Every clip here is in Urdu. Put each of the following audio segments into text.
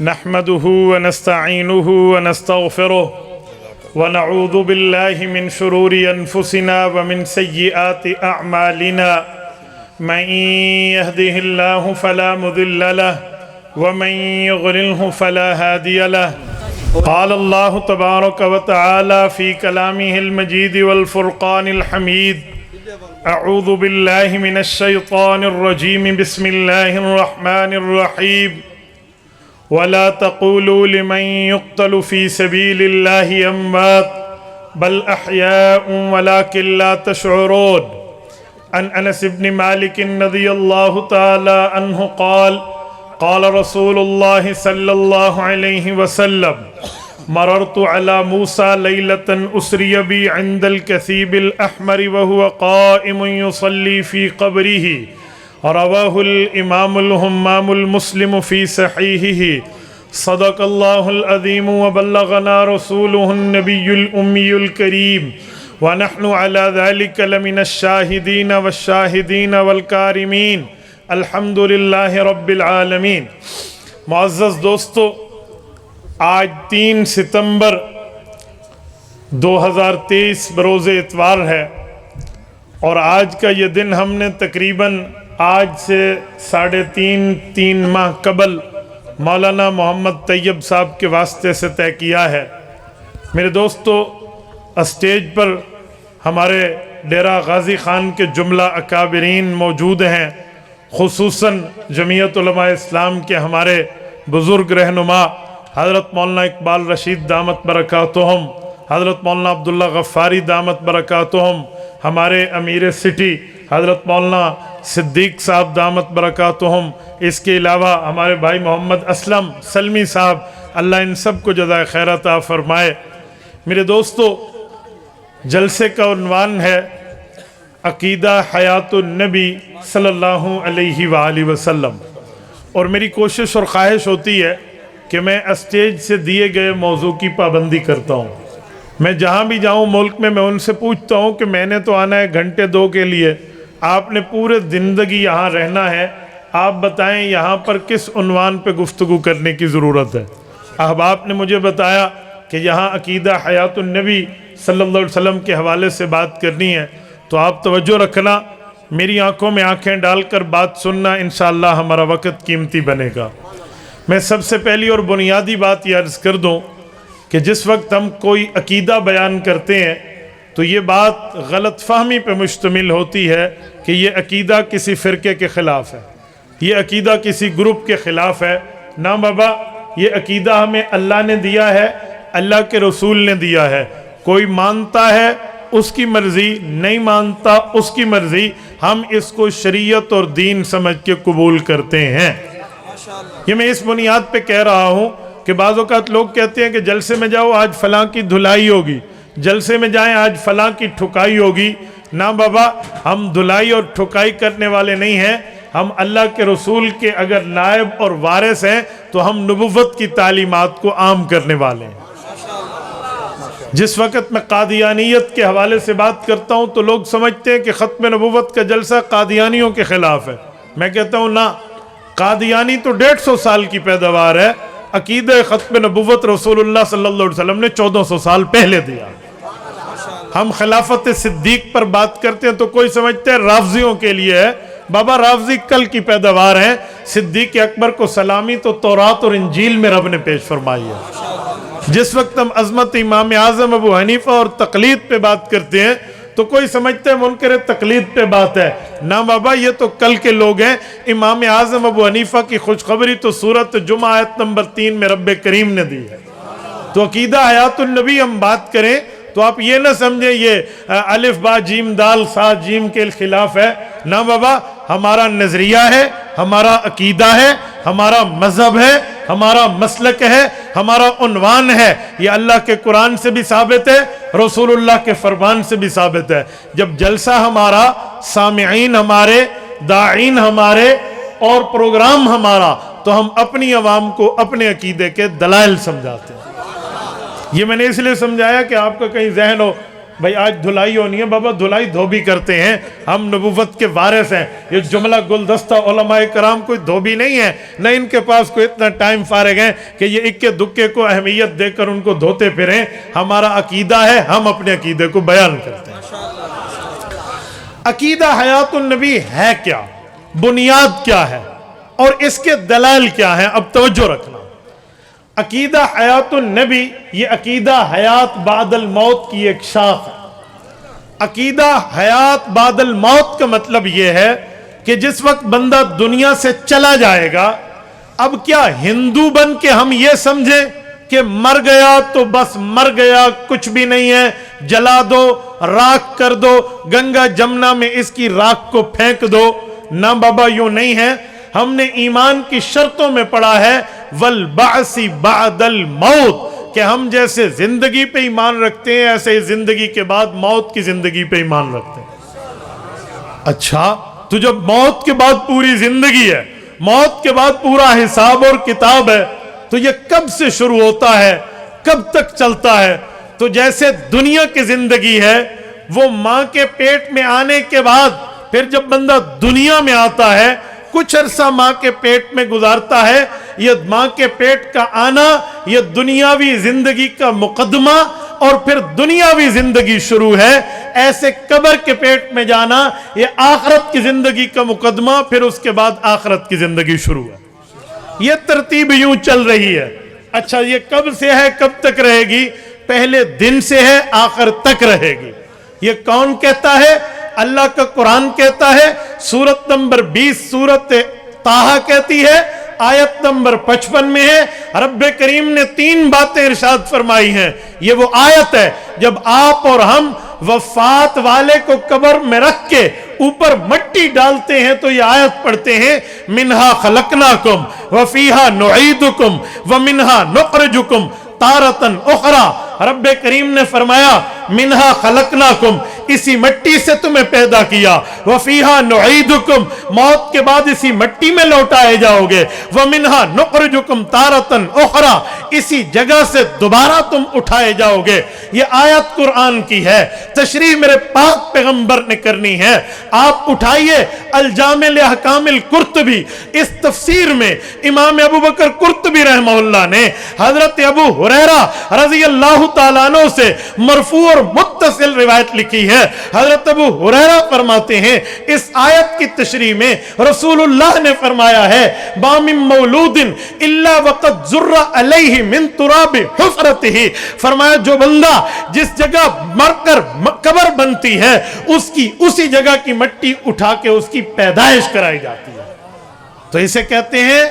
نحمده ونستعينه ونستغفره ونعوذ بالله من شرور أنفسنا ومن سيئات أعمالنا من يهده الله فلا مضل له ومن يضلله فلا هادي له. قال الله تبارك وتعالى في كلامه المجيد والفرقان الحميد: أعوذ بالله من الشيطان الرجيم بسم الله الرحمن الرحيم. ولا تقولوا لمن يقتل في سبيل الله أموات بل أحياء ولكن لا تشعرون. عن أنس بن مالك رضي الله تعالى عنه قال: قال رسول الله صلى الله عليه وسلم: مررت على موسى ليلة أسري بي عند الكثيب الأحمر وهو قائم يصلي في قبره. رواه الإمام الهمام المسلم في صحيحه. صدق الله العظيم وبلغنا رسوله النبي الأمي الكريم ونحن على ذلك لمن الشاهدين والشاهدين والكارمين. الحمد للہ رب العالمین. معزز دوستو، آج 3 ستمبر 2023 بروز اتوار ہے، اور آج کا یہ دن ہم نے تقریباً آج سے 3.5 ماہ قبل مولانا محمد طیب صاحب کے واسطے سے طے کیا ہے. میرے دوستو، اسٹیج پر ہمارے ڈیرہ غازی خان کے جملہ اکابرین موجود ہیں، خصوصاً جمعیت علماء اسلام کے ہمارے بزرگ رہنما حضرت مولانا اقبال رشید دامت برکاتہم، حضرت مولانا عبداللہ غفاری دامت برکاتہم، ہمارے امیر سٹی حضرت مولانا صدیق صاحب دامت برکاتہم. اس کے علاوہ ہمارے بھائی محمد اسلم سلمی صاحب، اللہ ان سب کو جزائے خیر عطا فرمائے. میرے دوستو، جلسے کا عنوان ہے عقیدہ حیات النبی صلی اللہ علیہ وآلہ وسلم، اور میری کوشش اور خواہش ہوتی ہے کہ میں اسٹیج سے دیے گئے موضوع کی پابندی کرتا ہوں. میں جہاں بھی جاؤں ملک میں ان سے پوچھتا ہوں کہ میں نے تو آنا ہے گھنٹے 2 کے لیے، آپ نے پورے زندگی یہاں رہنا ہے، آپ بتائیں یہاں پر کس عنوان پہ گفتگو کرنے کی ضرورت ہے. احباب نے مجھے بتایا کہ یہاں عقیدہ حیات النبی صلی اللہ علیہ وسلم کے حوالے سے بات کرنی ہے، تو آپ توجہ رکھنا، میری آنکھوں میں آنکھیں ڈال کر بات سننا، انشاءاللہ ہمارا وقت قیمتی بنے گا. میں سب سے پہلی اور بنیادی بات یہ عرض کر دوں کہ جس وقت ہم کوئی عقیدہ بیان کرتے ہیں تو یہ بات غلط فہمی پہ مشتمل ہوتی ہے کہ یہ عقیدہ کسی فرقے کے خلاف ہے، یہ عقیدہ کسی گروپ کے خلاف ہے. نہ بابا، یہ عقیدہ ہمیں اللہ نے دیا ہے، اللہ کے رسول نے دیا ہے. کوئی مانتا ہے اس کی مرضی، نہیں مانتا اس کی مرضی، ہم اس کو شریعت اور دین سمجھ کے قبول کرتے ہیں. یہ میں اس بنیاد پہ کہہ رہا ہوں کہ بعض اوقات لوگ کہتے ہیں کہ جلسے میں جاؤ آج فلاں کی دھلائی ہوگی، جلسے میں جائیں آج فلاں کی ٹھکائی ہوگی. نہ بابا، ہم دھلائی اور ٹھکائی کرنے والے نہیں ہیں، ہم اللہ کے رسول کے اگر نائب اور وارث ہیں تو ہم نبوت کی تعلیمات کو عام کرنے والے ہیں. جس وقت میں قادیانیت کے حوالے سے بات کرتا ہوں تو لوگ سمجھتے ہیں کہ ختم نبوت کا جلسہ قادیانیوں کے خلاف ہے. میں کہتا ہوں نہ، قادیانی تو 150 سال کی پیداوار ہے، عقیدہ ختم نبوت رسول اللہ صلی اللہ علیہ وسلم نے 1400 سال پہلے دیا. ہم خلافت صدیق پر بات کرتے ہیں تو کوئی سمجھتے ہیں رافضیوں کے لیے ہے. بابا، رافضی کل کی پیداوار ہیں، صدیق اکبر کو سلامی تو تورات اور انجیل میں رب نے پیش فرمائی ہے. جس وقت ہم عظمت امام اعظم ابو حنیفہ اور تقلید پہ بات کرتے ہیں تو کوئی سمجھتے ہیں منکر تقلید پہ بات ہے. نہ بابا، یہ تو کل کے لوگ ہیں. امام اعظم ابو حنیفہ کی خوشخبری تو سورۃ جمعہ آیت نمبر 3 میں رب کریم نے دی ہے. تو عقیدہ حیات النبی ہم بات کریں تو آپ یہ نہ سمجھیں یہ الف با جیم دال سا جیم کے خلاف ہے. نہ بابا، ہمارا نظریہ ہے، ہمارا عقیدہ ہے، ہمارا مذہب ہے، ہمارا مسلک ہے، ہمارا عنوان ہے. یہ اللہ کے قرآن سے بھی ثابت ہے، رسول اللہ کے فرمان سے بھی ثابت ہے. جب جلسہ ہمارا، سامعین ہمارے، داعین ہمارے اور پروگرام ہمارا، تو ہم اپنی عوام کو اپنے عقیدے کے دلائل سمجھاتے ہیں. یہ میں نے اس لیے سمجھایا کہ آپ کا کہیں ذہن ہو بھائی آج دھلائی ہونی ہے، بابا دھلائی دھوبی کرتے ہیں، ہم نبوت کے وارث ہیں۔ یہ جملہ گلدستہ علماء کرام کوئی دھوبی نہیں ہے، نہ ان کے پاس کوئی اتنا ٹائم فارغ ہے کہ یہ اکے دکے کو اہمیت دے کر ان کو دھوتے پھریں۔ ہمارا عقیدہ ہے، ہم اپنے عقیدے کو بیان کرتے ہیں۔ عقیدہ حیات النبی ہے کیا، بنیاد کیا ہے اور اس کے دلائل کیا ہیں؟ اب توجہ رکھنا۔ عقیدہ حیات النبی، یہ عقیدہ حیات بعد الموت کی ایک شاخ ہے۔ عقیدہ حیات بعد الموت کا مطلب یہ ہے کہ جس وقت بندہ دنیا سے چلا جائے گا، اب کیا ہندو بن کے ہم یہ سمجھیں کہ مر گیا تو بس مر گیا، کچھ بھی نہیں ہے، جلا دو، راکھ کر دو، گنگا جمنا میں اس کی راکھ کو پھینک دو؟ نہ بابا، یوں نہیں ہے۔ ہم نے ایمان کی شرطوں میں پڑھا ہے والبعث بعد الموت، کہ ہم جیسے زندگی پہ ایمان رکھتے ہیں ایسے زندگی کے بعد موت کی زندگی پہ ایمان رکھتے ہیں۔ اچھا، تو جب موت کے بعد پوری زندگی ہے، موت کے بعد پورا حساب اور کتاب ہے، تو یہ کب سے شروع ہوتا ہے، کب تک چلتا ہے؟ تو جیسے دنیا کی زندگی ہے، وہ ماں کے پیٹ میں آنے کے بعد پھر جب بندہ دنیا میں آتا ہے، کچھ عرصہ ماں کے پیٹ میں گزارتا ہے، یہ ماں کے پیٹ کا آنا، یہ دنیاوی زندگی کا مقدمہ اور پھر دنیاوی زندگی شروع ہے۔ ایسے قبر کے پیٹ میں جانا، یہ آخرت کی زندگی کا مقدمہ، پھر اس کے بعد آخرت کی زندگی شروع ہے۔ یہ ترتیب یوں چل رہی ہے۔ اچھا، یہ کب سے ہے، کب تک رہے گی؟ پہلے دن سے ہے، آخر تک رہے گی۔ یہ کون کہتا ہے؟ اللہ کا قرآن کہتا ہے، سورت نمبر 20 سورت طٰہٰ کہتی ہے، آیت نمبر 55 میں ہے، رب کریم نے 3 باتیں ارشاد فرمائی ہیں۔ یہ وہ آیت ہے جب آپ اور ہم وفات والے کو قبر میں رکھ کے اوپر مٹی ڈالتے ہیں تو یہ آیت پڑھتے ہیں، منہا خلقناکم وفیہا نعیدکم ومنہا نخرجکم تارتن اخرى۔ رب کریم نے فرمایا، منہا خلقناکم، اسی مٹی سے تمہیں پیدا کیا، وفیہا نعیدکم، موت کے بعد اسی مٹی میں لوٹائے جاؤ گے، ومنہا نخرجکم تارتن اخرى، اسی جگہ سے دوبارہ تم اٹھائے جاؤ گے۔ یہ آیت قرآن کی ہے، تشریح میرے پاک پیغمبر نے کرنی ہے۔ آپ اٹھائیے الجامع لاحکام القرطبی، اس تفسیر میں امام ابو بکر قرطبی رحمہ اللہ نے حضرت ابو ہریرہ رضی اللہ تعالیٰ عنہ سے مرفوع اور متصل روایت لکھی ہے۔ حضرت ابو ہریرہ فرماتے ہیں، اس آیت کی تشریح میں رسول اللہ نے فرمایا ہے، ما من مولود الا وقد ذر علیہ من تراب حفرتہ، فرمایا جو بندہ جس جگہ مر کر قبر بنتی ہے، اس کی اسی جگہ کی مٹی اٹھا کے اس کی پیدائش کرائی جاتی ہے۔ تو اسے کہتے ہیں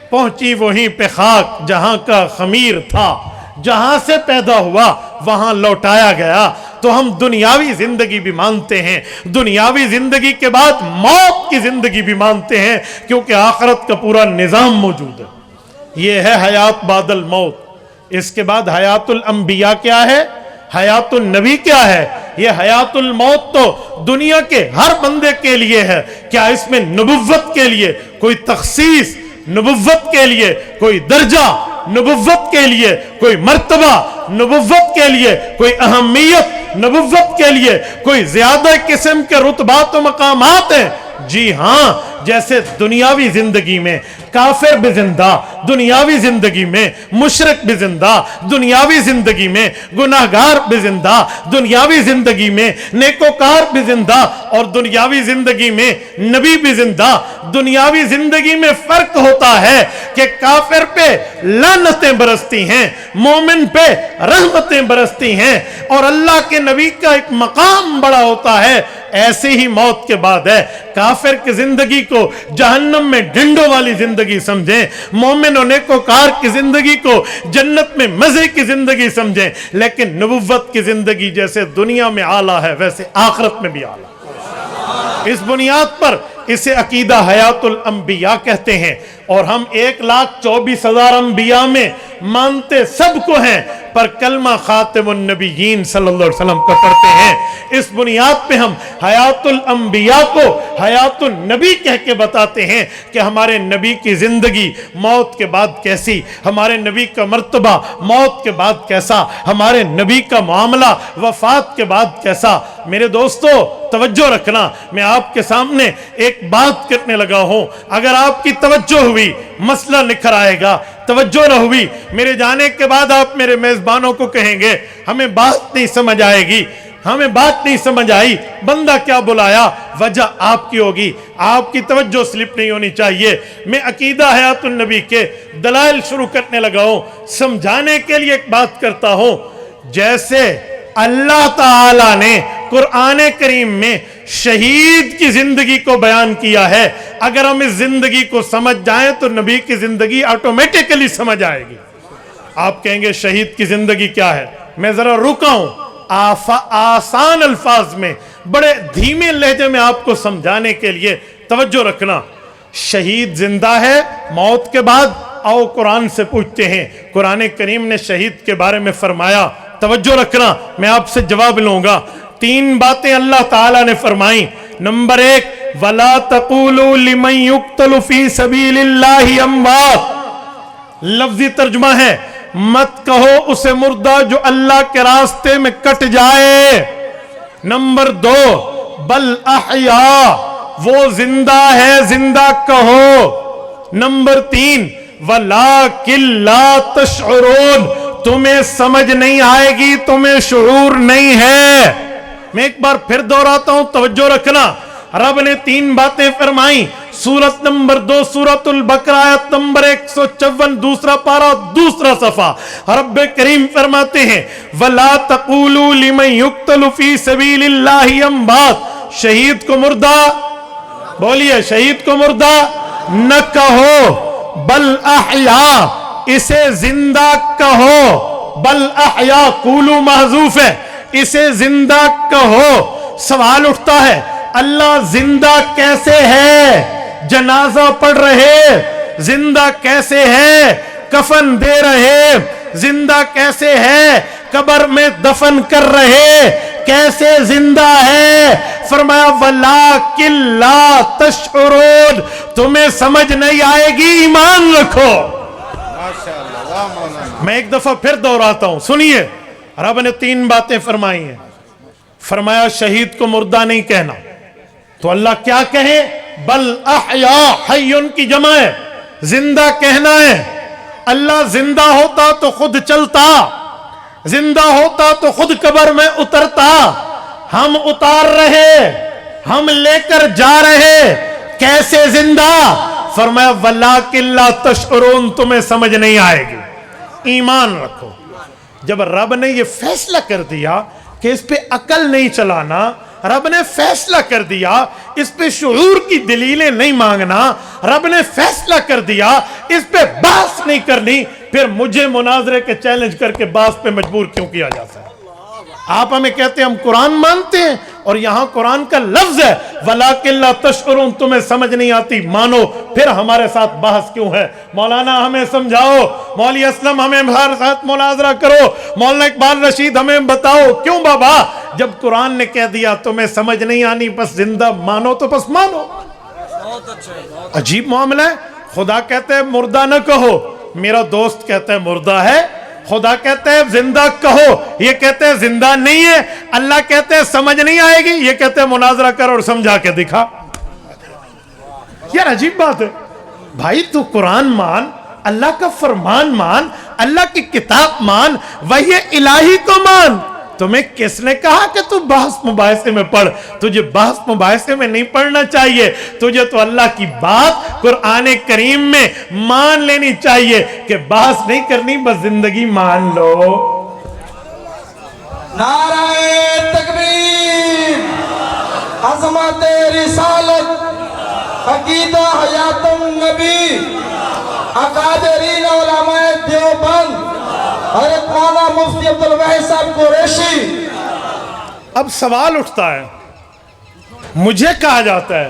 پہنچی وہیں پہ خاک جہاں کا خمیر تھا، جہاں سے پیدا ہوا وہاں لوٹایا گیا۔ تو ہم دنیاوی زندگی بھی مانتے ہیں، دنیاوی زندگی کے بعد موت کی زندگی بھی مانتے ہیں، کیونکہ آخرت کا پورا نظام موجود ہے۔ یہ ہے حیات بعد الموت۔ اس کے بعد حیات الانبیاء کیا ہے، حیات النبی کیا ہے؟ یہ حیات الموت تو دنیا کے ہر بندے کے لیے ہے۔ کیا اس میں نبوت کے لیے کوئی تخصیص، نبوت کے لیے کوئی درجہ، نبوت کے لیے کوئی مرتبہ، نبوت کے لیے کوئی اہمیت، نبوت کے لیے کوئی زیادہ قسم کے رتبات و مقامات ہیں؟ جی ہاں، جیسے دنیاوی زندگی میں کافر بھی زندہ، دنیاوی زندگی میں مشرک بھی زندہ، دنیاوی زندگی میں گناہگار بھی زندہ، دنیاوی زندگی میں نیکوکار بھی زندہ، اور دنیاوی زندگی میں نبی بھی زندہ۔ دنیاوی زندگی میں فرق ہوتا ہے کہ کافر پہ لعنتیں برستی ہیں، مومن پہ رحمتیں برستی ہیں، اور اللہ کے نبی کا ایک مقام بڑا ہوتا ہے۔ ایسے ہی موت کے بعد ہے۔ کافر کی زندگی کو جہنم میں ڈنڈوں والی زندگی سمجھیں، مومن و نیکوکار کی زندگی کو جنت میں مزے کی زندگی سمجھیں، لیکن نبوت کی زندگی جیسے دنیا میں اعلیٰ ہے ویسے آخرت میں بھی اعلیٰ۔ اس بنیاد پر اسے عقیدہ حیات الانبیاء کہتے ہیں، اور ہم 1,24,000 انبیاء میں مانتے سب کو ہیں، پر کلمہ خاتم النبیین صلی اللہ علیہ وسلم کا پڑھتے ہیں۔ اس بنیاد پہ ہم حیات الانبیاء کو حیات النبی کہہ کے بتاتے ہیں کہ ہمارے نبی کی زندگی موت کے بعد کیسی، ہمارے نبی کا مرتبہ موت کے بعد کیسا، ہمارے نبی کا معاملہ وفات کے بعد کیسا۔ میرے دوستو توجہ رکھنا، میں آپ کے سامنے ایک بات کرنے لگا ہوں، اگر آپ کی توجہ ہوئی مسئلہ نکھر آئے گا، توجہ نہ ہوئی میرے جانے کے بعد آپ میرے میزبانوں کو کہیں گے ہمیں بات نہیں سمجھ آئے گی، ہمیں بات نہیں سمجھ آئی، بندہ کیا بلایا، وجہ آپ کی ہوگی، آپ کی توجہ سلپ نہیں ہونی چاہیے۔ میں عقیدہ حیات النبی کے دلائل شروع کرنے لگا ہوں، سمجھانے کے لیے ایک بات کرتا ہوں۔ جیسے اللہ تعالی نے قرآن کریم میں شہید کی زندگی کو بیان کیا ہے، اگر ہم اس زندگی کو سمجھ جائیں تو نبی کی زندگی آٹومیٹکلی سمجھ آئے گی۔ آپ کہیں گے شہید کی زندگی کیا ہے، میں ذرا رکا ہوں، آسان الفاظ میں بڑے دھیمے لہجے میں آپ کو سمجھانے کے لیے توجہ رکھنا۔ شہید زندہ ہے موت کے بعد، آؤ قرآن سے پوچھتے ہیں، قرآن کریم نے شہید کے بارے میں فرمایا، توجہ رکھنا، میں آپ سے جواب لوں گا۔ 3 باتیں اللہ تعالیٰ نے فرمائیں۔ نمبر 1، وَلَا تَقُولُوا لِمَنْ يُقْتَلُ فِي سَبِيلِ اللَّهِ أَمْوَاتٌ، لفظی ترجمہ ہے مت کہو اسے مردہ جو اللہ کے راستے میں کٹ جائے۔ نمبر 2، بل احیاء، وہ زندہ ہے زندہ کہو۔ نمبر 3، وَلَٰكِن لَا تَشْعُرُونَ، تمہیں سمجھ نہیں آئے گی، تمہیں شعور نہیں ہے۔ میں ایک بار پھر دہراتا ہوں، توجہ رکھنا۔ رب نے 3 باتیں فرمائیں، سورت نمبر 2 سورت البقرہ آیت نمبر 154، دوسرا پارہ دوسرا صفحہ۔ رب کریم فرماتے ہیں وَلَا تَقُولُوا لِمَنْ يُقْتَلُ فِي سَبِيلِ اللَّهِ أَمْوَاتٌ، شہید کو مردہ، بولیے شہید کو مردہ نہ کہو، بل احیاء، اسے زندہ کہو، بل احیاء قولو محذوف ہے، اسے زندہ کہو۔ سوال اٹھتا ہے اللہ زندہ کیسے ہے؟ جنازہ پڑھ رہے زندہ کیسے ہے؟ کفن دے رہے زندہ کیسے ہے؟ قبر میں دفن کر رہے کیسے زندہ ہے؟ فرمایا وَلَٰكِن لَا تَشْعُرُونَ، تمہیں سمجھ نہیں آئے گی، ایمان رکھو۔ میں ایک دفعہ پھر دہراتا ہوں، سنیے۔ رب نے 3 باتیں فرمائی ہیں، فرمایا شہید کو مردہ نہیں کہنا، تو اللہ کیا کہے؟ بل احیاء، حیون کی جمع ہے، زندہ کہنا ہے۔ اللہ زندہ ہوتا تو خود چلتا، زندہ ہوتا تو خود قبر میں اترتا، ہم اتار رہے، ہم لے کر جا رہے، کیسے زندہ؟ فرمایا وَلَٰكِن لَا تَشْعُرُونَ، تمہیں سمجھ نہیں آئے گی، ایمان رکھو۔ جب رب نے یہ فیصلہ کر دیا کہ اس پہ عقل نہیں چلانا، رب نے فیصلہ کر دیا اس پہ شعور کی دلیلیں نہیں مانگنا، رب نے فیصلہ کر دیا اس پہ بحث نہیں کرنی، پھر مجھے مناظرے کے چیلنج کر کے بحث پہ مجبور کیوں کیا جاتا ہے؟ آپ ہمیں کہتے ہیں ہم قرآن مانتے ہیں، اور یہاں قرآن کا لفظ ہے وَلَٰكِن لَا تَشْعُرُونَ، تمہیں سمجھ نہیں آتی مانو، پھر ہمارے ساتھ بحث کیوں ہے؟ مولانا ہمیں سمجھاؤ، مولوی اسلم ہمیں ہمارے ساتھ مناظرہ کرو، مولانا اقبال رشید ہمیں بتاؤ، کیوں بابا؟ جب قرآن نے کہہ دیا تمہیں سمجھ نہیں آنی بس زندہ مانو تو بس مانو۔ عجیب معاملہ ہے، خدا کہتا ہے مردہ نہ کہو، میرا دوست کہتا ہے مردہ ہے، خدا کہتا ہے زندہ کہو، یہ کہتے ہیں زندہ نہیں ہے، اللہ کہتے ہیں سمجھ نہیں آئے گی، یہ کہتے ہیں مناظرہ کر اور سمجھا کے دکھا۔ یار عجیب بات ہے، بھائی تو قرآن مان، اللہ کا فرمان مان، اللہ کی کتاب مان، وحی الہی کو مان۔ تمہیں کس نے کہا کہ تو بحث مباحثے میں پڑھ؟ تجھے بحث مباحثے میں نہیں پڑھنا چاہیے، تجھے تو اللہ کی بات قرآن کریم میں مان لینی چاہیے کہ بحث نہیں کرنی، بس زندگی مان لو۔ نعرہ تکبیر، عظمت رسالت، عقیدہ حیات النبی، اکابرین علماء دیوبند، حضرت مولانا مفتی عبدالوہی صاحب قریشی۔ اب سوال اٹھتا ہے، مجھے کہا جاتا ہے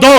2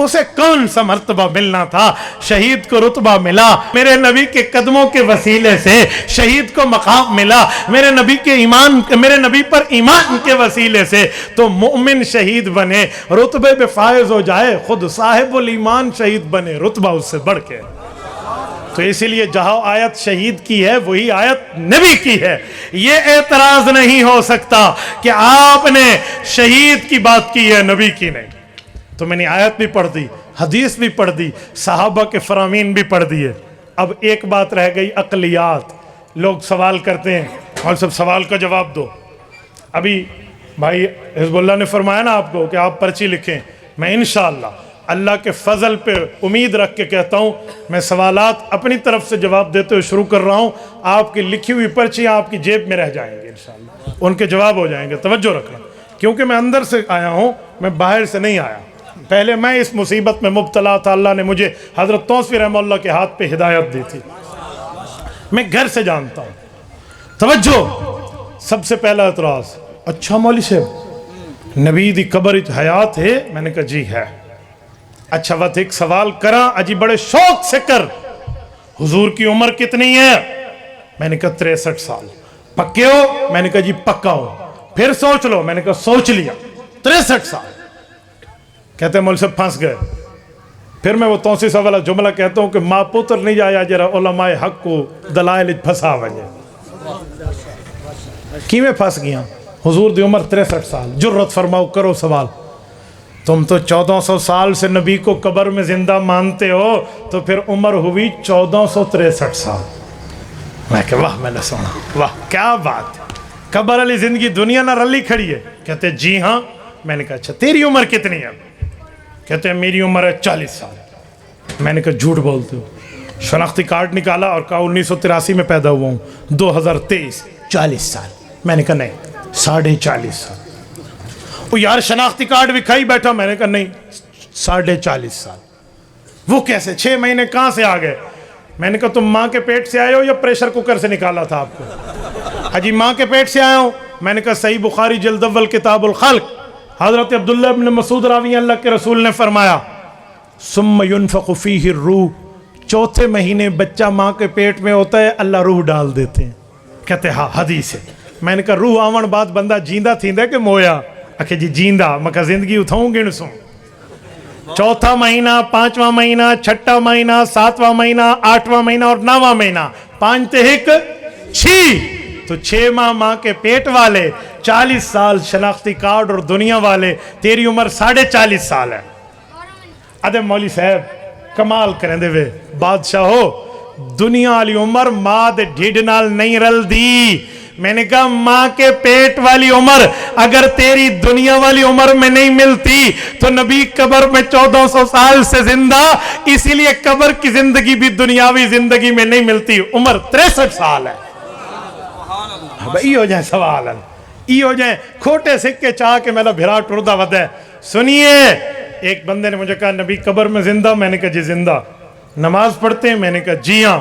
اسے کون سا مرتبہ ملنا تھا؟ شہید کو رتبہ ملا، میرے نبی کے قدموں کے وسیلے سے شہید کو مقام ملا، میرے نبی پر ایمان کے وسیلے سے تو مومن شہید بنے، رتبے پہ فائز ہو جائے، خود صاحب الایمان شہید بنے، رتبہ اس سے بڑھ کے۔ تو اسی لیے جہاں آیت شہید کی ہے وہی آیت نبی کی ہے۔ یہ اعتراض نہیں ہو سکتا کہ آپ نے شہید کی بات کی ہے، نبی کی نہیں۔ تو میں نے آیت بھی پڑھ دی، حدیث بھی پڑھ دی، صحابہ کے فرامین بھی پڑھ دیے۔ اب ایک بات رہ گئی، عقلیات۔ لوگ سوال کرتے ہیں، اور سب سوال کا جواب دو۔ ابھی بھائی حزب اللہ نے فرمایا نا آپ کو کہ آپ پرچی لکھیں، میں انشاءاللہ اللہ کے فضل پہ امید رکھ کے کہتا ہوں، میں سوالات اپنی طرف سے جواب دیتے ہوئے شروع کر رہا ہوں، آپ کی لکھی ہوئی پرچیاں آپ کی جیب میں رہ جائیں گے انشاءاللہ، ان کے جواب ہو جائیں گے۔ توجہ رکھنا، کیونکہ میں اندر سے آیا ہوں، میں باہر سے نہیں آیا۔ پہلے میں اس مصیبت میں مبتلا تھا، اللہ نے مجھے حضرت توسیع رحمہ اللہ کے ہاتھ پہ ہدایت دی تھی، میں گھر سے جانتا ہوں۔ توجہ، سب سے پہلا اعتراض، اچھا مولوی صاحب نبی دی قبر حیات ہے؟ میں نے کہا جی ہے۔ اچھا وقت ایک سوال کرا، اجی بڑے شوق سے کر، حضور کی عمر کتنی ہے؟ میں نے کہا 63 سال۔ پکے ہو؟ میں نے کہا جی پکا ہو۔ پھر سوچ لو، میں نے کہا سوچ لیا، 63 سال۔ کہتے ہیں مول صاحب پھنس گئے۔ پھر میں وہ توسیع صاحب والا جملہ کہتا ہوں کہ ماں پوتر نہیں جایا جرا علماء حق کو دلائل پھنسا وجہ کی میں پھنس گیا۔ حضور دی عمر 63 سال، جرت فرماؤ کرو سوال۔ تم تو 1400 سال سے نبی کو قبر میں زندہ مانتے ہو، تو پھر عمر ہوئی 1463 سال۔ میں کہ واہ میں نے سنا، واہ کیا بات ہے، قبر علی زندگی دنیا نہ رلی کھڑی ہے۔ کہتے جی ہاں۔ میں نے کہا اچھا تیری عمر کتنی ہے؟ کہتے ہیں میری عمر ہے 40 سال۔ میں نے کہا جھوٹ بولتے ہو۔ شناختی کارڈ نکالا اور کہا 1983 میں پیدا ہوا ہوں، 2023 40 سال۔ میں نے کہا نہیں 40.5 سال۔ وہ یار شناختی کارڈ بھی کھائی بیٹھا۔ میں نے کہا نہیں 40.5 سال۔ وہ کیسے 6 مہینے کہاں سے آ گئے؟ میں نے کہا تم ماں کے پیٹ سے آئے ہو یا پریشر کوکر سے نکالا تھا آپ کو؟ حجی ماں کے پیٹ سے آیا ہوں۔ میں نے کہا صحیح بخاری جلد اول کتاب الخلق، حضرت عبداللہ ابن مسعود راوی اللہ کے رسول نے فرمایا ثم ينفخ فیہ الروح، چوتھے مہینے بچہ ماں کے پیٹ میں ہوتا ہے، اللہ روح ڈال دیتے ہیں۔ کہتے ہاں حدیث ہے۔ میں نے کہا روح آون بعد بندہ جیندہ تھیندا کہ مویا؟ اکھے جی جیندہ۔ میں کہا زندگی اتھاؤں گنسوں، چوتھا مہینہ، 5واں مہینہ، 6واں مہینہ، 7واں مہینہ، 8واں مہینہ اور 9واں مہینہ، 5 تے 1 6، تو 6 ماہ ماں کے پیٹ والے، 40 سال شناختی کارڈ اور دنیا والے، تیری عمر 40.5 سال ہے۔ ادھے مولی صاحب کمال کریں دے وے بادشاہ ہو، دنیا والی عمر ماں دے ڈھیڈ نال نہیں رل دی۔ میں نے کہا ماں کے پیٹ والی عمر اگر تیری دنیا والی عمر میں نہیں ملتی تو نبی قبر میں 1400 سال سے زندہ، اسی لیے قبر کی زندگی بھی دنیاوی زندگی میں نہیں ملتی۔ عمر 63 سال ہے۔ بھئی ہو جائیں سوال ہے، ای ہو جائیں کھوٹے سکے چاہ کے میرا بھرا ٹردہ ود ہے۔ سنیے، ایک بندے نے مجھے کہا نبی قبر میں زندہ؟ میں نے کہا جی زندہ۔ نماز پڑھتے ہیں؟ میں نے کہا جی ہاں۔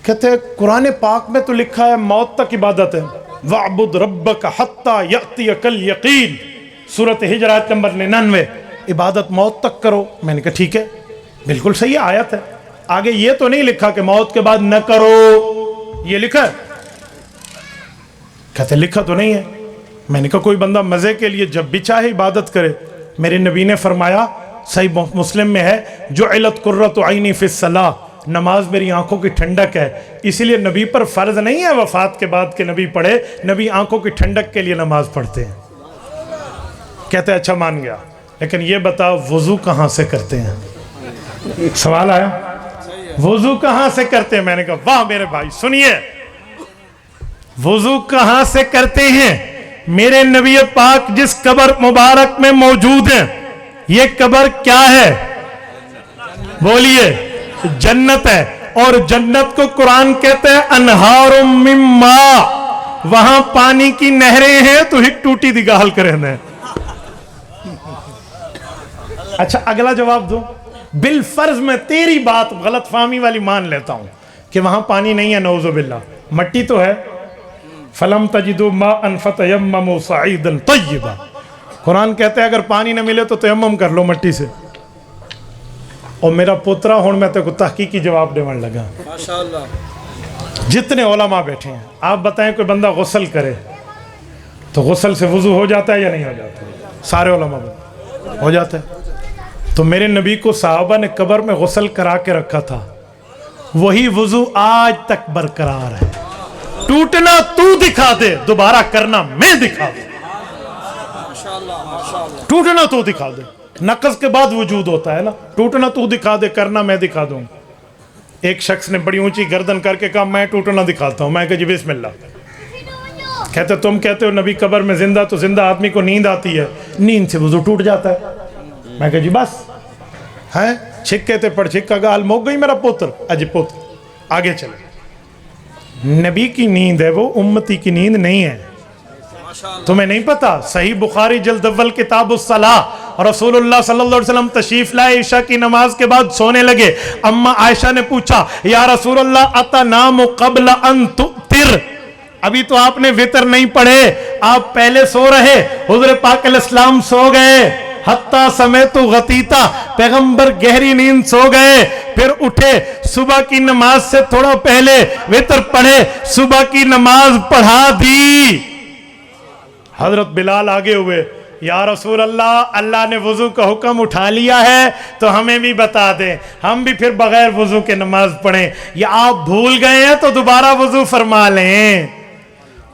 کہتے ہیں قرآن پاک میں تو لکھا ہے موت تک عبادت ہے، وَعْبُدْ رَبَّكَ حَتَّى يَأْتِيَكَ الْيَقِينُ، سورۃ ہجر آیت نمبر 99، عبادت موت تک کرو۔ میں نے کہا ٹھیک ہے، بالکل صحیح آیت ہے، آگے یہ تو نہیں لکھا کہ موت کے بعد نہ کرو، یہ لکھا ہے؟ کہتے لکھا تو نہیں ہے۔ میں نے کہا کوئی بندہ مزے کے لیے جب بھی چاہے عبادت کرے، میرے نبی نے فرمایا صحیح مسلم میں ہے جعلت قرۃ عینی فی الصلاۃ، نماز میری آنکھوں کی ٹھنڈک ہے، اسی لیے نبی پر فرض نہیں ہے وفات کے بعد کہ نبی پڑھے، نبی آنکھوں کی ٹھنڈک کے لیے نماز پڑھتے ہیں۔ کہتے اچھا مان گیا، لیکن یہ بتاؤ وضو کہاں سے کرتے ہیں؟ سوال آیا وضو کہاں سے کرتے ہیں؟ میں نے کہا واہ میرے بھائی سنیے، وضو کہاں سے کرتے ہیں؟ میرے نبی پاک جس قبر مبارک میں موجود ہیں، یہ قبر کیا ہے؟ بولیے جنت ہے، اور جنت کو قرآن کہتے ہیں انہار من ماء، وہاں پانی کی نہریں ہیں تو ہک ٹوٹی دی گال کریں دیں۔ اچھا اگلا جواب دو، بالفرض میں تیری بات غلط فہمی والی مان لیتا ہوں کہ وہاں پانی نہیں ہے، نعوذ باللہ مٹی تو ہے، فَلَمْ تَجِدُوا مَاءً فَتَيَمَّمُوا صَعِيدًا طَيِّبًا، قرآن کہتا ہے اگر پانی نہ ملے تو تیمم کر لو مٹی سے. اور میرا پوترا ہوں میں تے کو تحقیقی جواب دیون لگا. ماشاءاللہ. جتنے علماء بیٹھے ہیں آپ بتائیں کوئی بندہ غسل کرے تو غسل سے وضو ہو جاتا ہے یا نہیں ہو جاتا؟ سارے علماء ہو جاتا ہے. تو میرے نبی کو صحابہ نے قبر میں غسل کرا کے رکھا تھا, وہی وضو آج تک برقرار ہے. ٹوٹنا تو دکھا دے, دوبارہ کرنا میں دکھا دوں. ماشاءاللہ ماشاءاللہ. ٹوٹنا تو دکھا دے, نقص کے بعد وجود ہوتا ہے نا. ٹوٹنا تو دکھا دے, کرنا میں دکھا دوں. ایک شخص نے بڑی اونچی گردن کر کے کہا میں ٹوٹنا دکھاتا ہوں. میں کہا جی بسم اللہ. کہتے تم کہتے ہو نبی قبر میں زندہ, تو زندہ آدمی کو نیند آتی ہے, نیند سے وضو ٹوٹ جاتا ہے. میں کہا جی بس ہیں چھکے تے پڑ چھکا گال موک گئی میرا پوتر. اجی پوتر آگے چلے. نبی کی نیند ہے وہ, امتی کی نیند نہیں ہے. تمہیں نہیں پتا صحیح بخاری جلد اول کتاب الصلاح, رسول اللہ صلی اللہ علیہ وسلم تشریف لائے, عشاء کی نماز کے بعد سونے لگے. اما عائشہ نے پوچھا یا رسول اللہ اتنام قبل ان تؤتر, ابھی تو آپ نے وطر نہیں پڑھے, آپ پہلے سو رہے. حضور پاک علیہ السلام سو گئے. حتی سمیت غطیتا, پیغمبر گہری نیند سو گئے. پھر اٹھے, صبح کی نماز سے تھوڑا پہلے وطر پڑھے, صبح کی نماز پڑھا دی. حضرت بلال آگے ہوئے, یا رسول اللہ, اللہ نے وضو کا حکم اٹھا لیا ہے تو ہمیں بھی بتا دیں, ہم بھی پھر بغیر وضو کے نماز پڑھیں, یا آپ بھول گئے ہیں تو دوبارہ وضو فرما لیں.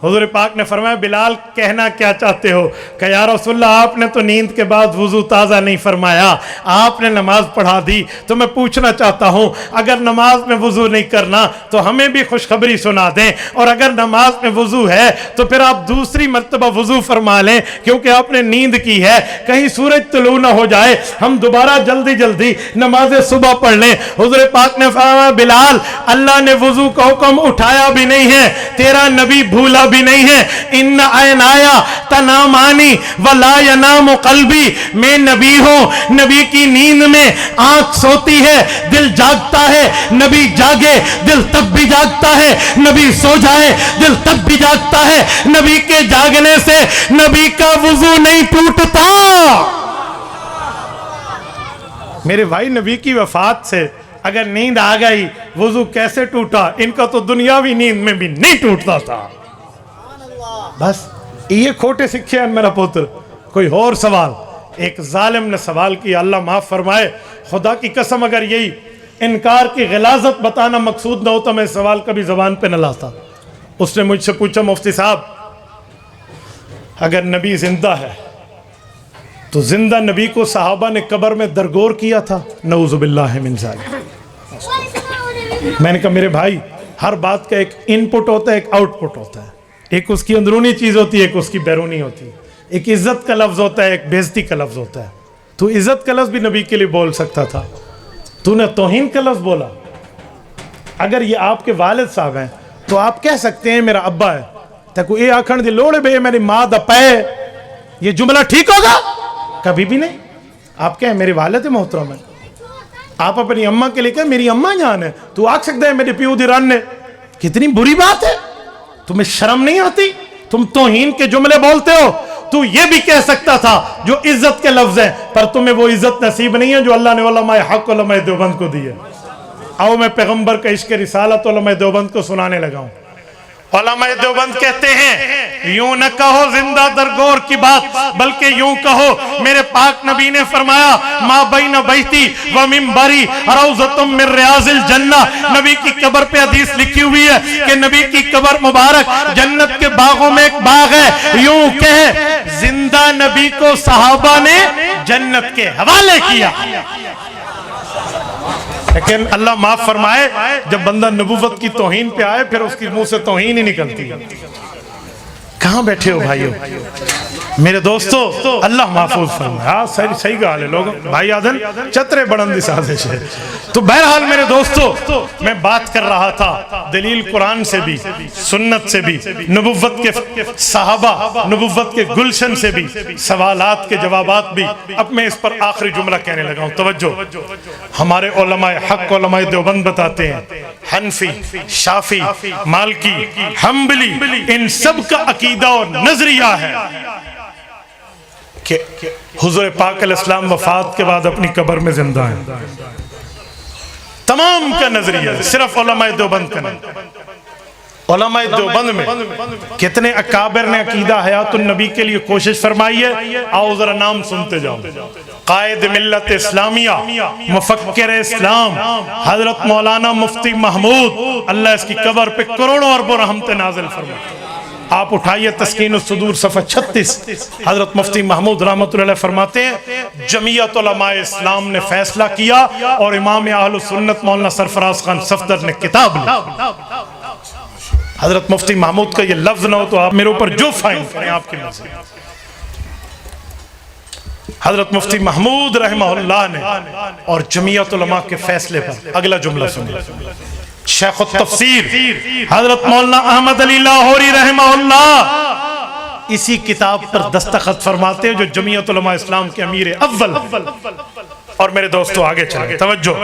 حضور پاک نے فرمایا بلال کہنا کیا چاہتے ہو؟ کہ یا رسول اللہ آپ نے تو نیند کے بعد وضو تازہ نہیں فرمایا, آپ نے نماز پڑھا دی. تو میں پوچھنا چاہتا ہوں اگر نماز میں وضو نہیں کرنا تو ہمیں بھی خوشخبری سنا دیں, اور اگر نماز میں وضو ہے تو پھر آپ دوسری مرتبہ وضو فرما لیں, کیونکہ آپ نے نیند کی ہے, کہیں سورج طلوع نہ ہو جائے, ہم دوبارہ جلدی جلدی نماز صبح پڑھ لیں. حضور پاک نے فرمایا بلال اللہ نے وضو کا حکم اٹھایا بھی نہیں ہے, تیرا نبی بھولا بھی نہیں ہے. ان عینایا تنامانی ولا ینام قلبی, میں نبی ہوں, نبی کی نیند میں آنکھ سوتی ہے, دل جاگتا ہے. نبی جاگے دل تب بھی جاگتا ہے, نبی سو جائے دل تب بھی جاگتا ہے. نبی کے جاگنے سے نبی کا وضو نہیں ٹوٹتا. میرے بھائی نبی کی وفات سے اگر نیند آ گئی وضو کیسے ٹوٹا؟ ان کا تو دنیاوی نیند میں بھی نہیں ٹوٹتا تھا. بس یہ کھوٹے سکھے ہیں میرا پوتر. کوئی اور سوال؟ ایک ظالم نے سوال کیا, اللہ معاف فرمائے, خدا کی قسم اگر یہی انکار کی غلاظت بتانا مقصود نہ ہوتا میں سوال کبھی زبان پہ نہ لاتا. اس نے مجھ سے پوچھا مفتی صاحب اگر نبی زندہ ہے تو زندہ نبی کو صحابہ نے قبر میں درگور کیا تھا؟ نعوذ باللہ من ذالک. میں نے کہا میرے بھائی ہر بات کا ایک ان پٹ ہوتا ہے, ایک آؤٹ پٹ ہوتا ہے. ایک اس کی اندرونی چیز ہوتی ہے, ایک اس کی بیرونی ہوتی ہے. ایک عزت کا لفظ ہوتا ہے, ایک بےزتی کا لفظ ہوتا ہے. تو عزت کا لفظ بھی نبی کے لیے بول سکتا تھا, تو نے توہین کا لفظ بولا. اگر یہ آپ کے والد صاحب ہیں تو آپ کہہ سکتے ہیں میرا ابا ہے, تاکہ یہ آکھن دی لوڑے بے میری ماں دا پے, یہ جملہ ٹھیک ہوگا؟ کبھی بھی نہیں. آپ کہیں میرے والد محترم ہیں, آپ اپنی اماں کے لیے کہیں میری اماں جان ہے, تو آکھ سکتے ہیں میرے پیو دی رن نے. کتنی بری بات ہے, تمہیں شرم نہیں آتی؟ تم توہین کے جملے بولتے ہو. تو یہ بھی کہہ سکتا تھا جو عزت کے لفظ ہیں, پر تمہیں وہ عزت نصیب نہیں ہے جو اللہ نے علماء حق علماء دیوبند کو دی ہے. آؤ میں پیغمبر کا عشق رسالت علماء دیوبند کو سنانے لگا ہوں. علماء دیوبند کہتے ہیں یوں نہ کہو زندہ درگور کی بات, بلکہ یوں کہو میرے پاک نبی نے فرمایا ما بین بیتی و منبری روضۃ من ریاض الجنہ. نبی کی قبر پہ حدیث لکھی ہوئی ہے کہ نبی کی قبر مبارک جنت کے باغوں میں ایک باغ ہے. یوں کہ زندہ نبی کو صحابہ نے جنت کے حوالے کیا. لیکن اللہ معاف فرمائے جب بندہ نبوت کی توہین پہ آئے پھر اس کی منہ سے توہین ہی نکلتی ہے. کہاں بیٹھے ہو بھائیو میرے دوستو؟ اللہ محفوظ فرمائے. ہاں صحیح گال ہے لوگ بھائی آدھن چترے بڑندی سازش ہے. تو بہرحال میرے دوستو میں بات کر رہا تھا دلیل قرآن سے بھی, سنت سے بھی, نبوت کے صحابہ, نبوت کے گلشن سے بھی, سوالات کے جوابات بھی. اب میں اس پر آخری جملہ کہنے لگا ہوں, توجہ. ہمارے علماء حق علماء دیوبند بتاتے ہیں حنفی, شافی, مالکی, حنبلی, ان سب کا عقیدہ اور نظریہ ہے کہ حضور پاک علیہ السلام وفات کے بعد اپنی قبر میں زندہ ہیں. تمام کا نظریہ صرف علماء دیوبند کا نہیں. علماء دیوبند میں کتنے اکابر نے عقیدہ حیات النبی کے لیے کوشش فرمائی ہے. آؤ ذرا نام سنتے جاؤ. قائد ملت اسلامیہ، مفکر اسلام حضرت مولانا مفتی محمود، اللہ اس کی قبر پہ کروڑوں اربوں رحمت نازل فرمائے. آپ اٹھائیے تسکین الصدور صفحہ 36. حضرت مفتی محمود رحمت اللہ علیہ فرماتے ہیں جمعیت علماء اسلام نے فیصلہ کیا اور امام اہل سنت مولانا سرفراز خان صفدر نے کتاب لی. حضرت مفتی محمود کا یہ لفظ نہ ہو تو آپ میرے اوپر جو فائن کریں آپ کی مرضی. حضرت مفتی محمود رحمہ اللہ نے اور جمعیت علماء کے فیصلے پر اگلا جملہ سنیں. شیخ التفسیر حضرت مولانا احمد علی لاہوری رحمہ اللہ اسی کتاب پر دستخط فرماتے ہیں جو جمعیت علماء اسلام کے امیر اول. اور میرے دوستو آگے چلیں، توجہ.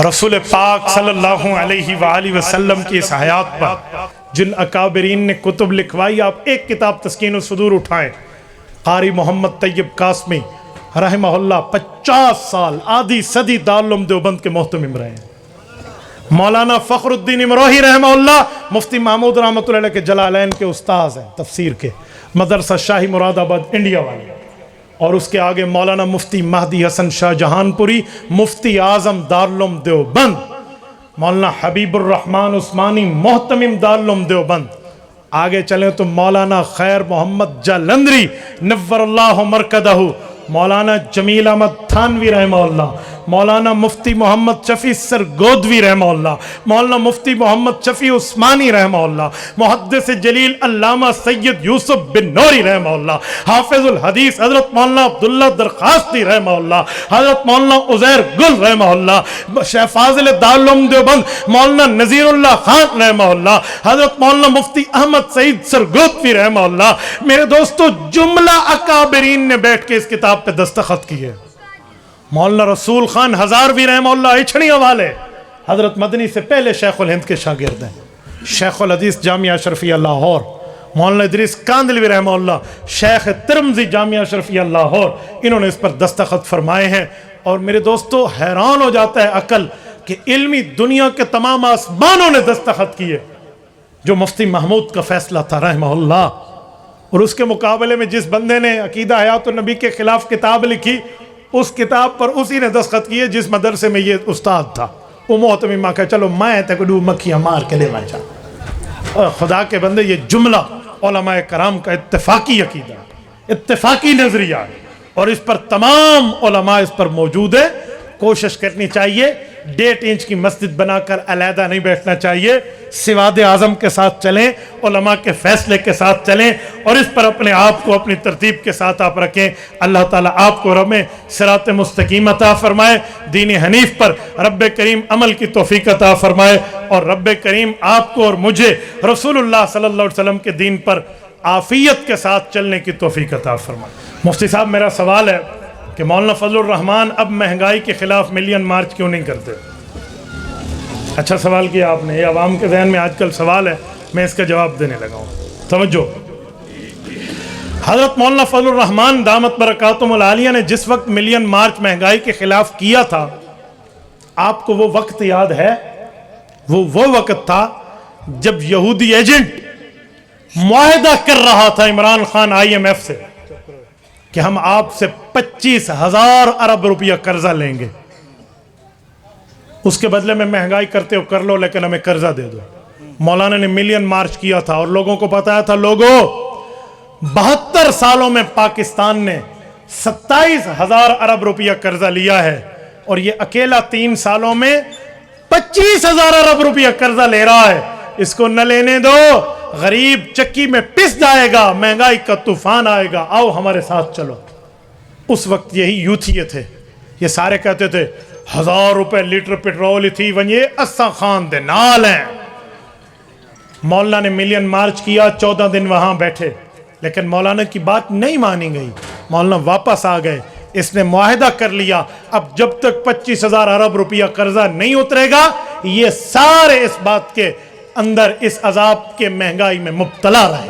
رسول پاک صلی اللہ علیہ وآلہ وسلم کی اس حیات پر جن اکابرین نے کتب لکھوائی، آپ ایک کتاب تسکین الصدور اٹھائیں. قاری محمد طیب قاسمی رحمہ اللہ 50 سال آدھی صدی دارالعلوم دیوبند کے محتمم رہے ہیں. مولانا فخر الدین امروہی رحمہ اللہ مفتی محمود رحمت اللہ علیہ کے جلالین کے استاذ ہیں تفسیر کے، مدرسہ شاہی مراد آباد انڈیا والے. اور اس کے آگے مولانا مفتی مہدی حسن شاہ جہان پوری مفتی اعظم دارالعلوم دیوبند، مولانا حبیب الرحمن عثمانی محتمم دارالعلوم دیوبند. آگے چلیں تو مولانا خیر محمد جالندری نور اللہ مرکدہ، مولانا جمیل احمد تھانوی رحمہ اللہ، مولانا مفتی محمد شفیع سرگودوی رحمہ اللہ، مولانا مفتی محمد شفیع عثمانی رحمہ اللہ، محدث جلیل علامہ سید یوسف بن نوری رحمہ اللہ، حافظ الحدیث حضرت مولانا عبداللہ درخواستی رحمہ اللہ، حضرت مولانا عزیر گل رحمہ اللہ، شیخ فاضل دارالعلوم دیوبند مولانا نذیر اللہ خان رحمہ اللہ، حضرت مولانا مفتی احمد سعید سرگودوی رحمہ اللہ. میرے دوستو جملہ اکابرین نے بیٹھ کے اس کتاب پہ دستخط کیے. مولانا رسول خان ہزاروی رحمہ اللہ اچھڑی والے حضرت مدنی سے پہلے شیخ الہند کے شاگرد ہیں. شیخ الحدیث جامعہ اشرفیہ لاہور مولانا ادریس کاندلوی رحمہ اللہ، شیخ ترمذی جامعہ اشرفیہ لاہور، انہوں نے اس پر دستخط فرمائے ہیں. اور میرے دوستو حیران ہو جاتا ہے عقل کہ علمی دنیا کے تمام آسمانوں نے دستخط کیے جو مفتی محمود کا فیصلہ تھا رحمہ اللہ. اور اس کے مقابلے میں جس بندے نے عقیدہ حیات النبی کے خلاف کتاب لکھی، اس کتاب پر اسی نے دستخط کیے جس مدرسے میں یہ استاد تھا. وہ محتمم آکھا چلو میں تک ڈو مکھیاں مار کے لے مچا. اور خدا کے بندے یہ جملہ علماء کرام کا اتفاقی عقیدہ، اتفاقی نظریہ ہے، اور اس پر تمام علماء اس پر موجود ہے. کوشش کرنی چاہیے 1.5 انچ کی مسجد بنا کر علیحدہ نہیں بیٹھنا چاہیے. سواد اعظم کے ساتھ چلیں، علماء کے فیصلے کے ساتھ چلیں، اور اس پر اپنے آپ کو اپنی ترتیب کے ساتھ آپ رکھیں. اللہ تعالیٰ آپ کو رب صراط مستقیم عطا فرمائے، دین حنیف پر رب کریم عمل کی توفیق عطا فرمائے، اور رب کریم آپ کو اور مجھے رسول اللہ صلی اللہ علیہ وسلم کے دین پر عافیت کے ساتھ چلنے کی توفیق عطا فرمائے. مفتی صاحب میرا سوال ہے کہ مولانا فضل الرحمان اب مہنگائی کے خلاف ملین مارچ کیوں نہیں کرتے؟ اچھا سوال کیا آپ نے، یہ عوام کے ذہن میں آج کل سوال ہے، میں اس کا جواب دینے لگا ہوں. توجہ. حضرت مولانا فضل الرحمان دامت برکاتہم العالیہ نے جس وقت ملین مارچ مہنگائی کے خلاف کیا تھا، آپ کو وہ وقت یاد ہے؟ وہ وقت تھا جب یہودی ایجنٹ معاہدہ کر رہا تھا عمران خان IMF سے کہ ہم آپ سے 25,000 ارب روپیہ قرضہ لیں گے، اس کے بدلے میں مہنگائی کرتے ہو کر لو لیکن ہمیں قرضہ دے دو. مولانا نے ملین مارچ کیا تھا اور لوگوں کو بتایا تھا، لوگوں 72 سالوں میں پاکستان نے 27,000 ارب روپیہ قرضہ لیا ہے، اور یہ اکیلا 3 سالوں میں 25,000 ارب روپیہ قرضہ لے رہا ہے. اس کو نہ لینے دو، غریب چکی میں پس جائے گا، مہنگائی کا طوفان آئے گا، آؤ ہمارے ساتھ چلو. اس وقت یہی یوتھیے تھے، یہ سارے کہتے تھے 1000 روپے لیٹر پیٹرول تھی ونجے اسا خان دے نال ہیں. مولانا نے ملین مارچ کیا، 14 دن وہاں بیٹھے، لیکن مولانا کی بات نہیں مانی گئی. مولانا واپس آ گئے، اس نے معاہدہ کر لیا اب جب تک 25,000 ارب روپیہ قرضہ نہیں اترے گا یہ سارے اس بات کے اندر اس عذاب کے مہنگائی میں مبتلا رہے.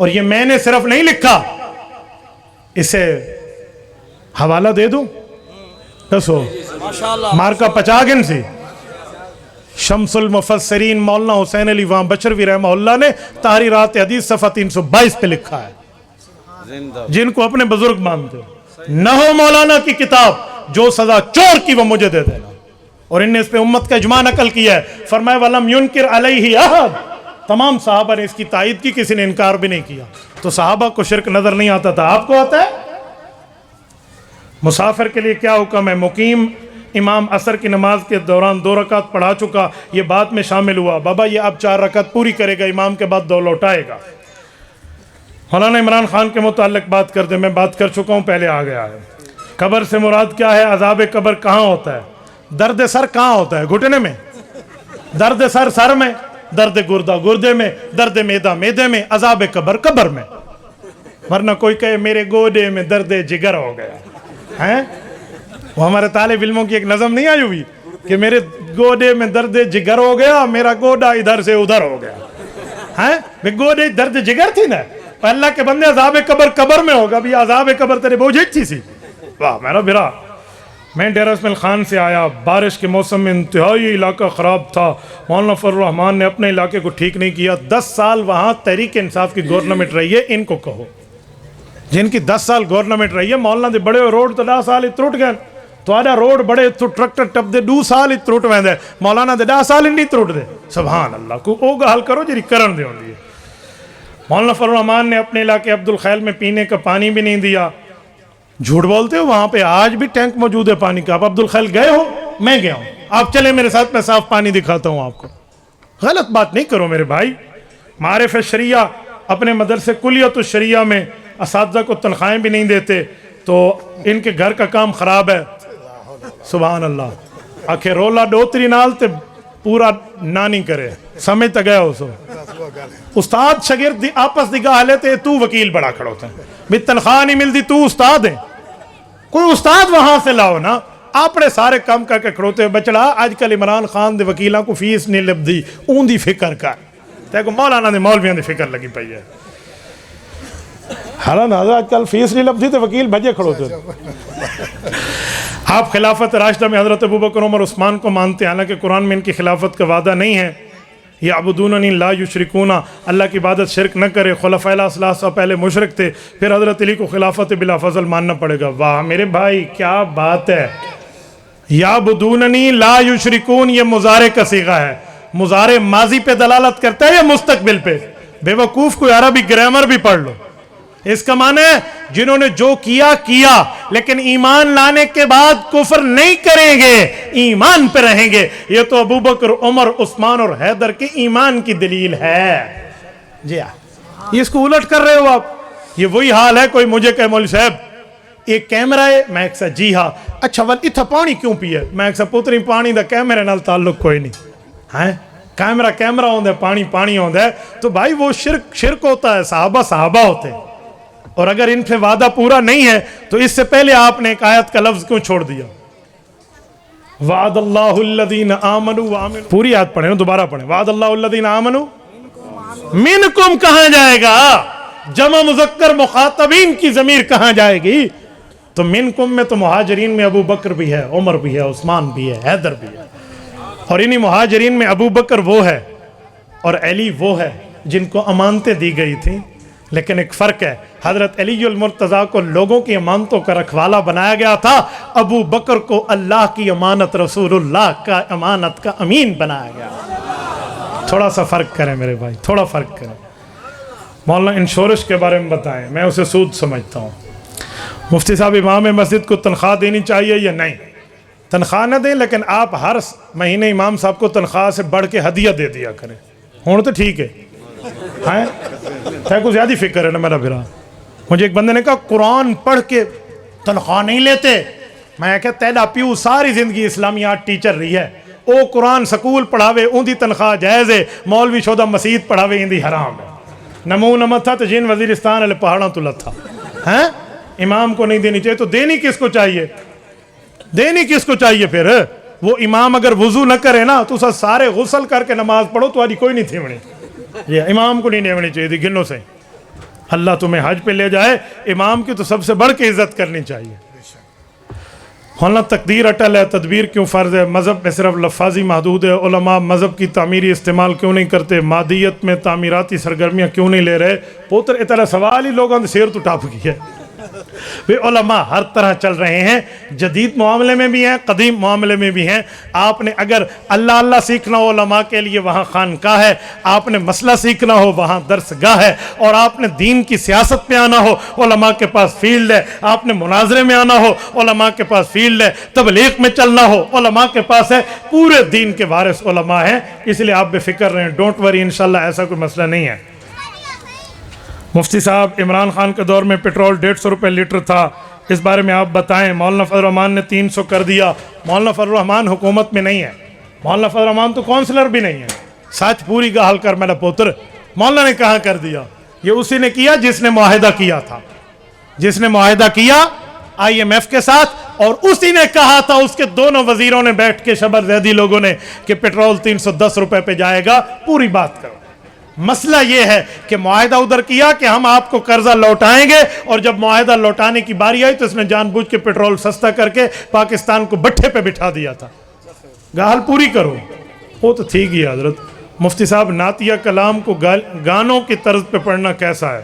اور یہ میں نے صرف نہیں لکھا، اسے حوالہ دے دوں کسو ماشاءاللہ مارکا پچاگن سے شمس المفسرین مولانا حسین علی وام بشروی رحمہ اللہ نے تحریرات حدیث صفحہ 322 پہ لکھا ہے، جن کو اپنے بزرگ مانتے ہو، نہ ہو مولانا کی کتاب، جو سزا چور کی وہ مجھے دے دینا. اور انہیں اس پہ امت کا اجماع نقل کیا ہے، فرمایا وَلَمْ يُنْكِرْ عَلَيْهِ أَحَدٌ، تمام صحابہ نے اس کی تائید کی، کسی نے انکار بھی نہیں کیا. تو صحابہ کو شرک نظر نہیں آتا تھا، آپ کو آتا ہے؟ مسافر کے لیے کیا حکم ہے؟ مقیم امام عصر کی نماز کے دوران 2 رکعت پڑھا چکا، یہ بعد میں شامل ہوا، بابا یہ اب 4 رکعت پوری کرے گا، امام کے بعد 2 لوٹائے گا. مولانا عمران خان کے متعلق بات کر دیں، میں بات کر چکا ہوں، پہلے آ گیا ہے. قبر سے مراد کیا ہے؟ عذاب قبر کہاں ہوتا ہے؟ درد سر کہاں ہوتا ہے؟ گھٹنے میں؟ درد سر سر میں، درد گردہ گردے میں، درد معدہ معدے میں، عذاب قبر قبر میں. ورنہ کوئی کہے میرے گودے میں درد جگر ہو گیا ہیں، وہ ہمارے طالب علموں کی ایک نظم نہیں آئی ہوئی کہ میرے گودے میں درد جگر ہو گیا، میرا گوڈا ادھر سے ادھر ہو گیا ہیں، گودے درد جگر تھی نا. اللہ کے بندے عذاب قبر قبر میں ہوگا، بھی عذاب قبر تیرے بوجھٹ تھی سی. واہ میرا بھرا، میں ڈیرہ اسماعیل خان سے آیا، بارش کے موسم میں انتہائی علاقہ خراب تھا، مولانا فضل الرحمان نے اپنے علاقے کو ٹھیک نہیں کیا. 10 سال وہاں تحریک انصاف کی گورنمنٹ رہی ہے. ان کو کہو جن کی 10 سال گورنمنٹ رہی ہے، مولانا دے بڑے روڈ تو 10 سال اتروٹ گئے، تو آجا روڈ بڑے تو ٹرکٹر ٹپ دے 2 سال اتروٹ وین دے، مولانا دے 10 سال نہیں اتروٹ دے. سبحان اللہ، کو اوگا حل کرو جری کرن دے ہوندی ہے. مولانا فضل الرحمان نے اپنے علاقے عبد الخیل میں پینے کا پانی بھی نہیں دیا. جھوٹ بولتے ہو، وہاں پہ آج بھی ٹینک موجود ہے پانی کا. آپ عبد الخیل گئے ہو؟ میں گیا ہوں، آپ چلے میرے ساتھ، میں صاف پانی دکھاتا ہوں آپ کو. غلط بات نہیں کرو میرے بھائی. معارف شریعہ اپنے مدرسے کلیت الشریعہ میں اساتذہ کو تنخواہیں بھی نہیں دیتے، تو ان کے گھر کا کام خراب ہے. سبحان اللہ، آکھے رولا ڈوتری نال تے پورا نانی کرے، سمجھ تا گیا ہو سو. استاد شاگرد آپس دی گاہ لیتے، تو وکیل بڑا کھڑا ہوتا ہے، بھی تنخواہ نہیں ملتی، تو استاد ہے. کوئی استاد وہاں سے لاؤ نا، اپنے سارے کام کر کے کھڑوتے. بچڑا آج کل عمران خان دے وکیلاں کو فیس نہیں لبدی، اون دی فکر کر، تے کو مولانا دے مولویاں دی فکر لگی پئی ہے. حالانہ آج کل فیس نہیں لبدی تو وکیل بھجے کھڑوتے. آپ خلافت راشدہ میں حضرت ابوبکر عمر عثمان کو مانتے ہیں، حالانکہ قرآن میں ان کی خلافت کا وعدہ نہیں ہے. یعبدوننی لا یشرکون، اللہ کی عبادت شرک نہ کرے. خلفاء الثلاثہ پہلے مشرک تھے، پھر حضرت علی کو خلافت بلا فضل ماننا پڑے گا. واہ میرے بھائی کیا بات ہے. یعبدوننی لا یشرکون یہ مضارع کا صیغہ ہے. مضارع ماضی پہ دلالت کرتا ہے یا مستقبل پہ؟ بے وقوف کوئی عربی گرامر بھی پڑھ لو. اس کا معنی ہے جنہوں نے جو کیا کیا، لیکن ایمان لانے کے بعد کفر نہیں کریں گے، ایمان پہ رہیں گے. یہ تو ابوبکر عمر عثمان اور حیدر کے ایمان کی دلیل ہے. جی ہاں، یہ اس کو الٹ کر رہے ہو آپ. یہ وہی حال ہے، کوئی مجھے کہے مولوی صاحب ایک کیمرہ ہے، میں ایک سا جی ہاں، اچھا ول اتھا پانی کیوں پیے؟ میں ایک سا پتری پانی دا کیمرے نال تعلق کوئی نہیں ہے. کیمرہ ہوندہ ہے، پانی ہوندہ ہے، تو بھائی وہ شرک ہوتا ہے. صحابہ ہوتے ہیں. اور اگر ان سے وعدہ پورا نہیں ہے تو اس سے پہلے آپ نے ایک آیت کا لفظ کیوں چھوڑ دیا؟ وعد اللہ الذین آمنوا وعملوا، پوری آیت پڑھیں، دوبارہ پڑھیں. وعد اللہ الذین آمنوا منکم کہاں جائے گا؟ جمع مذکر مخاطبین کی ضمیر کہاں جائے گی؟ تو منکم میں تو مہاجرین میں ابو بکر بھی ہے، عمر بھی ہے، عثمان بھی ہے، حیدر بھی ہے. اور انہی مہاجرین میں ابو بکر وہ ہے اور علی وہ ہے جن کو امانتیں دی گئی تھیں. لیکن ایک فرق ہے، حضرت علی المرتضیٰ کو لوگوں کی امانتوں کا رکھوالا بنایا گیا تھا، ابو بکر کو اللہ کی امانت، رسول اللہ کا امانت کا امین بنایا گیا. تھوڑا سا فرق کریں میرے بھائی، تھوڑا فرق کریں. مولانا انشورنس کے بارے میں بتائیں، میں اسے سود سمجھتا ہوں. مفتی صاحب امام مسجد کو تنخواہ دینی چاہیے یا نہیں؟ تنخواہ نہ دیں، لیکن آپ ہر مہینے امام صاحب کو تنخواہ سے بڑھ کے ہدیہ دے دیا کریں. ہوں تو ٹھیک ہے، تھے کو زیادہ فکر ہے نا میرا بھرا. مجھے ایک بندے نے کہا قرآن پڑھ کے تنخواہ نہیں لیتے. میں کہا تیرا پیو ساری زندگی اسلامیات ٹیچر رہی ہے، او قرآن سکول پڑھاوے ان دی تنخواہ جائز ہے، مولوی شودہ مسجد پڑھاوے ان دی حرام ہے. نمو نمت تھا تو جن وزیرستان علیہ پہاڑاں تو لتھا ہیں. امام کو نہیں دینی چاہیے تو دینی کس کو چاہیے؟ دینی کس کو چاہیے پھر؟ وہ امام اگر وضو نہ کرے نا تو سارے غسل کر کے نماز پڑھو تو آدھی کوئی نہیں تھی منی. یہ امام کو نہیں دیونی چاہیے تھی گنوں سے. اللہ تمہیں حج پہ لے جائے، امام کی تو سب سے بڑھ کے عزت کرنی چاہیے۔ ہونا تقدیر اٹل ہے، تدبیر کیوں فرض ہے، مذہب میں صرف لفاظی محدود ہے، علماء مذہب کی تعمیری استعمال کیوں نہیں کرتے، مادیت میں تعمیراتی سرگرمیاں کیوں نہیں لے رہے؟ پوتر اتنا سوال ہی لوگوں نے سیر تو ٹاپ کی ہے۔ علماء ہر طرح چل رہے ہیں، جدید معاملے میں بھی ہیں، قدیم معاملے میں بھی ہیں۔ آپ نے اگر اللہ اللہ سیکھنا ہو علماء کے لیے وہاں خانقاہ ہے، آپ نے مسئلہ سیکھنا ہو وہاں درس گاہ ہے، اور آپ نے دین کی سیاست پہ آنا ہو علماء کے پاس فیلڈ ہے، آپ نے مناظرے میں آنا ہو علماء کے پاس فیلڈ ہے، تبلیغ میں چلنا ہو علماء کے پاس ہے، پورے دین کے وارث علماء ہیں۔ اس لیے آپ بے فکر رہیں، ڈونٹ وری، انشاءاللہ ایسا کوئی مسئلہ نہیں ہے۔ مفتی صاحب، عمران خان کے دور میں پیٹرول 150 روپے لیٹر تھا، اس بارے میں آپ بتائیں۔ مولانا فضل الرحمان نے 300 کر دیا۔ مولانا فضل الرحمان حکومت میں نہیں ہے، مولانا فضل الرحمان تو کونسلر بھی نہیں ہے۔ سچ پوری کا حل کر میرا پوتر، مولانا نے کہاں کر دیا؟ یہ اسی نے کیا جس نے معاہدہ کیا تھا، جس نے معاہدہ کیا IMF کے ساتھ، اور اسی نے کہا تھا، اس کے دونوں وزیروں نے بیٹھ کے، شبر زیدی لوگوں نے، کہ پیٹرول 310 روپے پہ جائے گا۔ پوری بات کرو۔ مسئلہ یہ ہے کہ معاہدہ ادھر کیا کہ ہم آپ کو قرضہ لوٹائیں گے، اور جب معاہدہ لوٹانے کی باری آئی تو اس نے جان بوجھ کے پیٹرول سستا کر کے پاکستان کو بٹھے پہ بٹھا دیا تھا۔ گال پوری کرو۔ وہ تو ٹھیک ہی حضرت مفتی صاحب، نعتیہ کلام کو گانوں کی طرز پہ پڑھنا کیسا ہے؟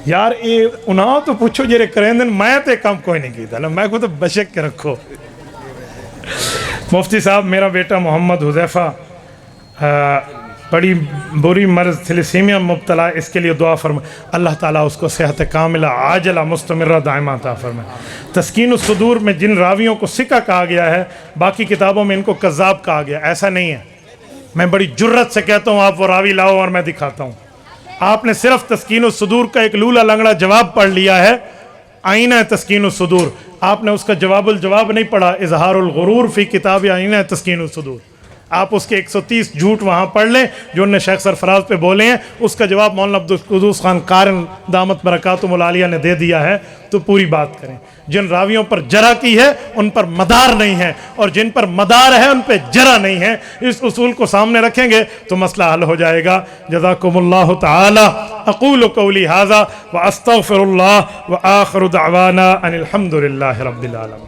یار انہاں تو پوچھو جیرے کریں دن، میں تے کم کوئی نہیں کیتا نا، میں کو تو بشک کے رکھو۔ مفتی صاحب، میرا بیٹا محمد حذیفہ بڑی بری مرض تھیلیسیمیا مبتلا، اس کے لیے دعا فرمائے، اللہ تعالیٰ اس کو صحت کاملہ عاجلہ مستمرہ دائمہ عطا فرمائے۔ تسکین الصدور میں جن راویوں کو ثقہ کہا گیا ہے، باقی کتابوں میں ان کو کذاب کہا گیا، ایسا نہیں ہے۔ میں بڑی جرت سے کہتا ہوں، آپ وہ راوی لاؤ اور میں دکھاتا ہوں۔ آپ نے صرف تسکین الصدور کا ایک لولا لنگڑا جواب پڑھ لیا ہے، آئینہ تسکین الصدور، آپ نے اس کا جواب الجواب نہیں پڑھا، اظہار الغرور فی کتاب آئینہ تسکین الصدور۔ آپ اس کے 130 جھوٹ وہاں پڑھ لیں جو انہوں نے شیخ سرفراز پہ بولے ہیں، اس کا جواب مولانا عبدالقدوس خان قارن دامت برکاتہم العالیہ نے دے دیا ہے۔ تو پوری بات کریں، جن راویوں پر جرح کی ہے ان پر مدار نہیں ہے، اور جن پر مدار ہے ان پہ جرح نہیں ہے۔ اس اصول کو سامنے رکھیں گے تو مسئلہ حل ہو جائے گا۔ جزاکم اللہ تعالی۔ اقول قولی ھذا واستغفر اللہ، وآخر دعوانا ان الحمد للہ رب العالمین۔